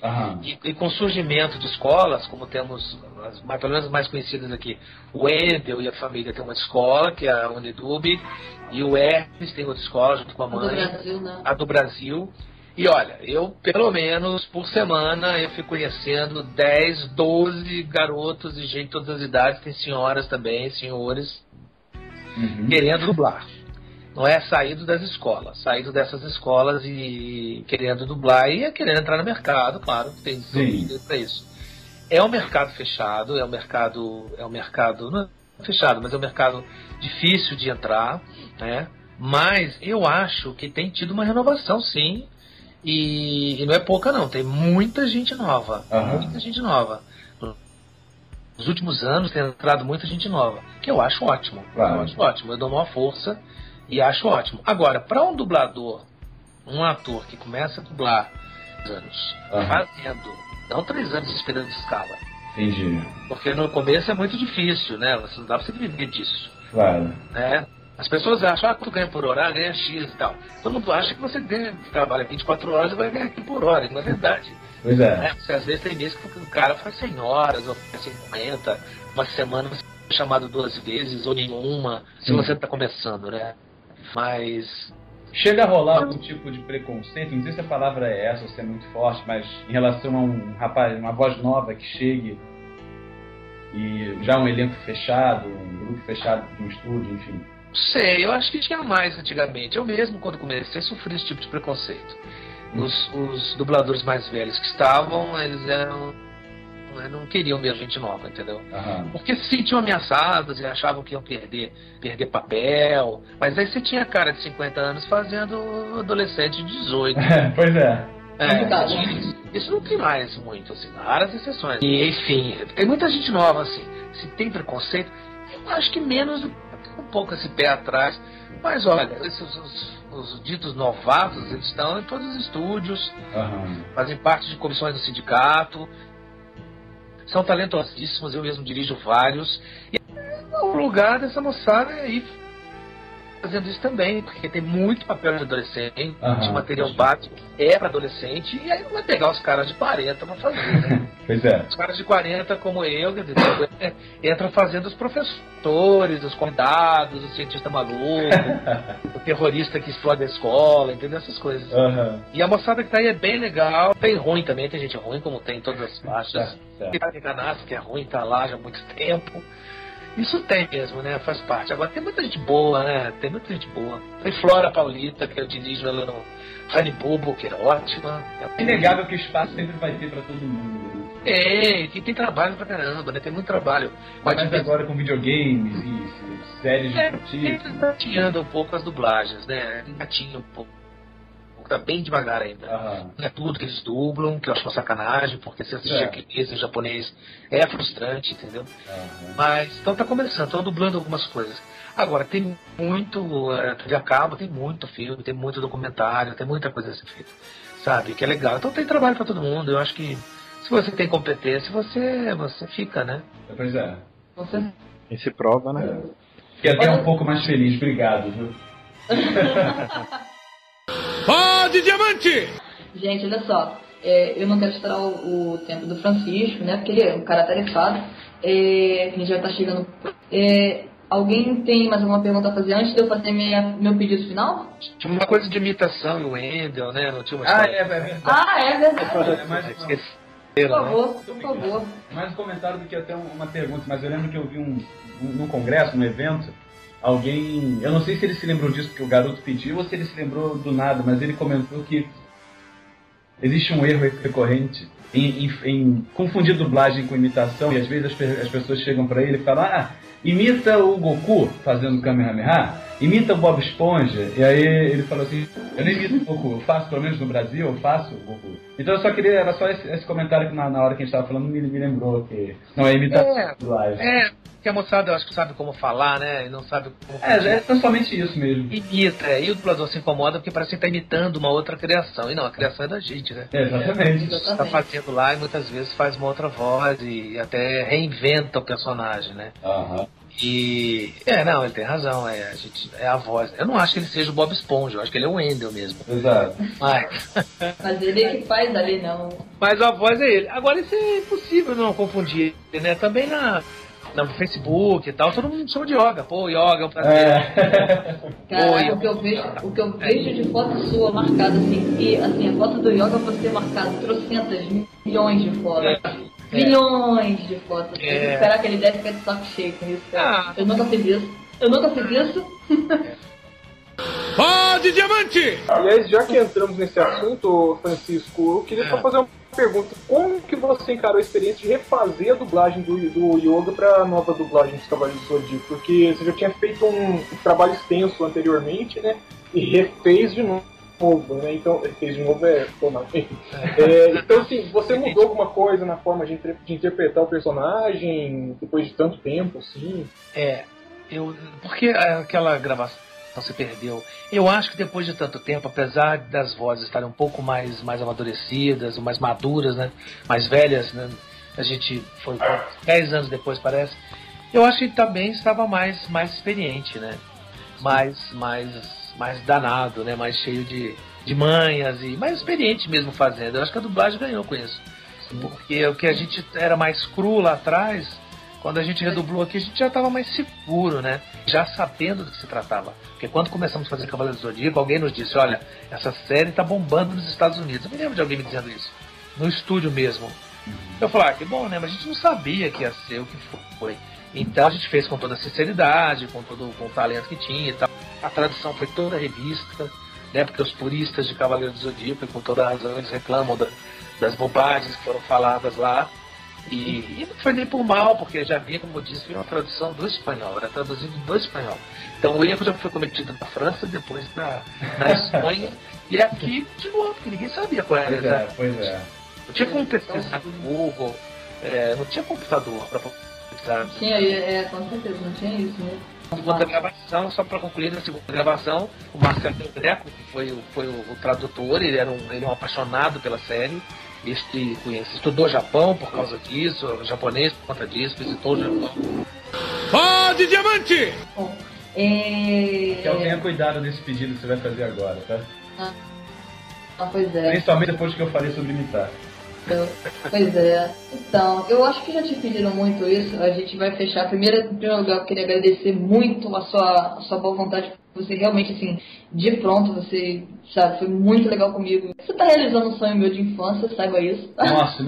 E com o surgimento de escolas, como temos pelo menos as mais conhecidas aqui, o Wendel e a família tem uma escola, que é a Unidub, e o Hermes tem outra escola junto com a mãe, a do Brasil. E olha, eu pelo menos por semana eu fico conhecendo 10, 12 garotos e gente de todas as idades, tem senhoras também, senhores, querendo dublar. Não é saído das escolas, saído dessas escolas e querendo dublar e querendo entrar no mercado, claro, tem para isso. É um mercado fechado, é um mercado não é fechado, mas é um mercado difícil de entrar, né? Mas eu acho que tem tido uma renovação, sim, e não é pouca não, tem muita gente nova, muita gente nova. Nos últimos anos tem entrado muita gente nova, que eu acho ótimo, eu dou uma força e acho ótimo. Agora, para um dublador, um ator que começa a dublar anos, fazendo, não 3 anos esperando escala. Entendi. Porque no começo é muito difícil, né? Você não dá pra você viver disso. Claro. Né? As pessoas acham, tu ganha por hora, ganha X e tal. Todo mundo acha que você trabalha 24 horas e vai ganhar aqui por hora. Não é verdade. Pois é. Né? Você, às vezes tem meses que o cara faz 100 horas, ou faz 50, uma semana você é chamado 2 vezes, ou nenhuma, se você tá começando, né? Mas... Chega a rolar algum tipo de preconceito, não sei se a palavra é essa ou se é muito forte, mas em relação a um rapaz, uma voz nova que chegue e já um elenco fechado, um grupo fechado de um estúdio, enfim. Sei, eu acho que tinha mais antigamente. Eu mesmo, quando comecei, sofri esse tipo de preconceito. Os dubladores mais velhos que estavam, eles não queriam ver gente nova, entendeu? Porque se sentiam ameaçados e achavam que iam perder papel. Mas aí você tinha cara de 50 anos fazendo adolescente de 18. Pois é. Isso não tem mais muito, assim, raras exceções. E, enfim, tem muita gente nova, assim. Se tem preconceito, eu acho que menos um pouco esse pé atrás. Mas olha, os ditos novatos, eles estão em todos os estúdios, fazem parte de comissões do sindicato. São talentosíssimos, eu mesmo dirijo vários. E o lugar dessa moçada é ir fazendo isso também, porque tem muito papel de adolescente, material básico para adolescente, e aí não vai pegar os caras de 40 pra fazer, né? Pois é. Os caras de 40, como eu, quer dizer, entram fazendo os professores, os convidados, o cientista maluco, o terrorista que explode a escola, entendeu? Essas coisas. E a moçada que tá aí é bem legal, tem ruim também, tem gente ruim, como tem em todas as faixas. Tem Ganassi, que é ruim, tá lá já há muito tempo. Isso tem mesmo, né? Faz parte. Agora tem muita gente boa, né? Tem muita gente boa. Tem Flora Paulita, que eu dirijo ela no Honey Bubo, que é ótima. É inegável que o espaço sempre vai ter pra todo mundo. Que tem trabalho pra caramba, né? Tem muito trabalho. Mas agora com videogames e séries de tipo. Engatinhando um pouco as dublagens, né? Engatinha um pouco. Tá bem devagar ainda. Não é tudo que eles dublam, que eu acho uma sacanagem, porque se assistir japonês e japonês é frustrante, entendeu? Mas, então tá começando, estão dublando algumas coisas. Agora, tem muito TV a cabo, tem muito filme, tem muito documentário, tem muita coisa a ser feita, sabe? Que é legal. Então tem trabalho pra todo mundo. Eu acho que se você tem competência, você fica, né? Pois é. E se prova, né? Fiquei até um pouco mais feliz. Obrigado, viu? Pode, Diamante! Gente, olha só, eu não quero esperar o tempo do Francisco, né? Porque ele é um cara tarefado. A gente já tá chegando. Alguém tem mais alguma pergunta a fazer antes de eu fazer meu pedido final? Tinha uma coisa de imitação no Wendel, né? Não tinha uma história. É verdade. Por favor. Mais um comentário do que até uma pergunta, mas eu lembro que eu vi num congresso, num evento, alguém, eu não sei se ele se lembrou disso porque o garoto pediu ou se ele se lembrou do nada, mas ele comentou que existe um erro recorrente em confundir dublagem com imitação, e às vezes as pessoas chegam pra ele e falam, imita o Goku fazendo Kamehameha, imita o Bob Esponja, e aí ele falou assim, eu não imito o Goku, eu faço, pelo menos no Brasil, eu faço o Goku. Então eu só queria, era só esse comentário que na hora que a gente estava falando me lembrou que não é imitação dublagem. Que a moçada, eu acho que sabe como falar, né? E não sabe como... É somente isso mesmo. Imita, e o dublador se incomoda porque parece que tá imitando uma outra criação. E não, a criação é da gente, né? Exatamente. Tá fazendo lá e muitas vezes faz uma outra voz e até reinventa o personagem, né? E... não, ele tem razão, é a voz. Eu não acho que ele seja o Bob Esponja, eu acho que ele é o Wendel mesmo. Exato. Mas ele é que faz ali, não. Mas a voz é ele. Agora isso é impossível não confundir, né? Também no Facebook e tal, todo mundo chama de yoga. Pô, yoga é um prazer. Cara, o que eu vejo de foto sua marcada assim, e assim, a foto do yoga pode ser marcada trocentas milhões de fotos. Milhões de fotos. Tem que esperar que ele deve ficar de saco cheio com isso. Eu nunca fiz isso. Pode, Diamante! Aliás, já que entramos nesse assunto, Francisco, eu queria só fazer uma pergunta. Como que você encarou a experiência de refazer a dublagem do Yoga para a nova dublagem dos Cavaleiros do Zodíaco? Porque você já tinha feito um trabalho extenso anteriormente, né? E refez de novo, né? Então, fez de novo então, assim, você mudou alguma coisa na forma de interpretar o personagem depois de tanto tempo, assim? Porque aquela gravação se perdeu. Eu acho que depois de tanto tempo, apesar das vozes estarem um pouco mais amadurecidas, mais maduras, né? Mais velhas, né? A gente foi 10 anos depois, parece. Eu acho que também estava mais experiente, né? Mais danado, né? Mais cheio de manhas e mais experiente mesmo fazendo. Eu acho que a dublagem ganhou com isso. Porque o que a gente era mais cru lá atrás, quando a gente redublou aqui, a gente já estava mais seguro, né? Já sabendo do que se tratava. Porque quando começamos a fazer Cavaleiros do Zodíaco, alguém nos disse, olha, essa série está bombando nos Estados Unidos. Eu me lembro de alguém me dizendo isso. No estúdio mesmo. Eu falei, que bom, né? Mas a gente não sabia que ia ser o que foi. Então a gente fez com toda a sinceridade, com o talento que tinha e tal. A tradução foi toda revista, né? Porque os puristas de Cavaleiros do Zodíaco, com toda razão, eles reclamam das bobagens que foram faladas lá. E não foi nem por mal, porque já havia, como eu disse, uma tradução do espanhol, era traduzido do espanhol. Então o erro já foi cometido na França, depois na Espanha, e aqui de novo, porque ninguém sabia qual era. Pois é. Não tinha como pesquisar no Google, não tinha computador para pesquisar. Tinha, com certeza, não tinha isso, né? Na segunda gravação, só para concluir, na segunda gravação, o Marcelo Greco, que foi o tradutor, ele era um apaixonado pela série. Estudou Japão por causa disso, japonês por conta disso, visitou o Japão. Pode, Diamante! Bom, Então tenha cuidado desse pedido que você vai fazer agora, tá? Pois é. Principalmente depois que eu falei sobre imitar. Pois é. Então, eu acho que já te pediram muito isso. A gente vai fechar. Em primeiro lugar, eu queria agradecer muito a sua boa vontade. Você realmente, assim, de pronto, você, sabe, foi muito legal comigo. Você tá realizando um sonho meu de infância, saiba isso. Nossa.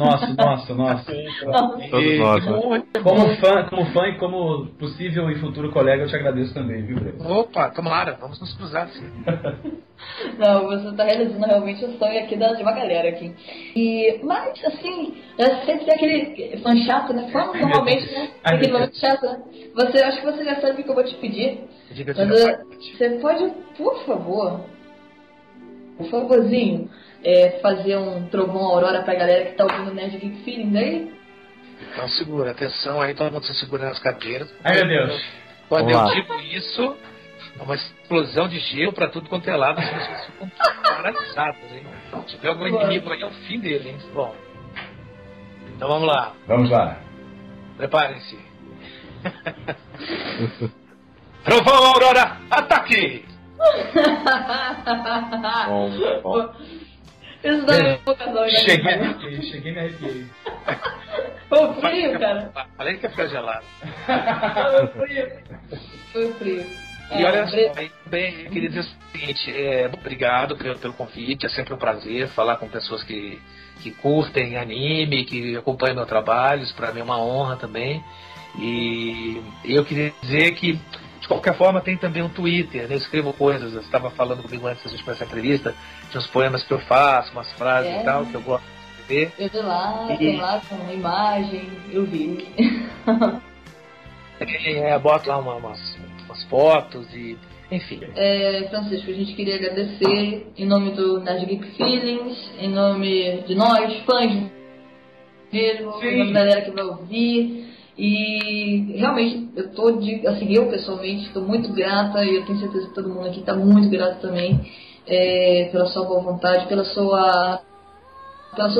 Todos nós, né? Como fã e como possível e futuro colega, eu te agradeço também, viu, Breno? Opa, tomara, vamos nos cruzar, sim. Não, você tá realizando realmente o sonho aqui de uma galera aqui. Mas, assim, sempre tem aquele fã chato, né? Fã normalmente, né? Aquele momento chato, né? Acho que você já sabe o que eu vou te pedir. Mas você pode, por favorzinho, fazer um trovão Aurora pra galera que tá ouvindo o Nerd Geek Feelings aí? Então segura, atenção aí, todo mundo se segurando as cadeiras. Ai, meu Deus. Quando eu digo isso, é uma explosão de gelo pra tudo quanto é lado, as pessoas ficam paralisadas, hein? Se tiver algum inimigo aí, é o fim dele, hein? Bom, então vamos lá. Vamos lá. Preparem-se. Trovão Aurora, ataque! Bom. Isso daí é um pouco Cheguei me arrepiei. Foi frio, cara. Além que ia ficar gelado. Foi frio. E olha só, bem, eu queria dizer o seguinte, obrigado pelo convite, é sempre um prazer falar com pessoas que curtem anime, que acompanham meu trabalho, isso pra mim é uma honra também. E eu queria dizer que, de qualquer forma, tem também um Twitter, né? Eu escrevo coisas, você estava falando comigo antes da gente começar a entrevista, de uns poemas que eu faço, umas frases e tal, que eu gosto de escrever. Eu vi lá, tem lá com imagem, eu vi. Boto lá umas fotos e... enfim. Francisco, a gente queria agradecer em nome do Nerd Geek Feelings, em nome de nós, fãs mesmo, em nome da galera que vai ouvir. E realmente eu pessoalmente estou muito grata, e eu tenho certeza que todo mundo aqui está muito grato também pela sua boa vontade, pela sua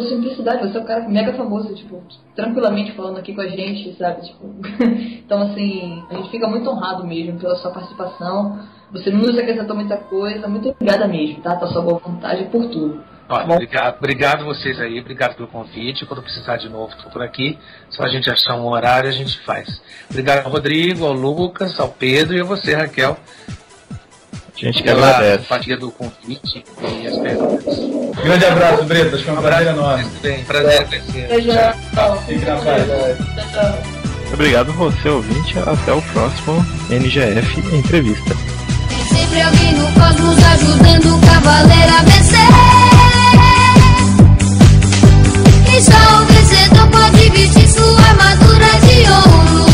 simplicidade. Você é um cara mega famoso, tipo, tranquilamente falando aqui com a gente, sabe? Tipo, então assim, a gente fica muito honrado mesmo pela sua participação. Você nos acrescentou muita coisa, muito obrigada mesmo, tá? Pela sua boa vontade e por tudo. Olha, obrigado vocês aí, obrigado pelo convite. Quando precisar de novo, estou por aqui. Só a gente achar um horário, a gente faz. Obrigado ao Rodrigo, ao Lucas, ao Pedro e a você, Raquel. A gente que agradece. Compartilha do convite e as perguntas. Grande abraço, Bretas, foi um prazer enorme. Prazer conhecer. Fique na paz. Obrigado você, ouvinte. Até o próximo NGF Entrevista. Tem sempre alguém no cosmos ajudando o cavaleiro a vencer. E só o vencedor pode vestir sua armadura de ouro.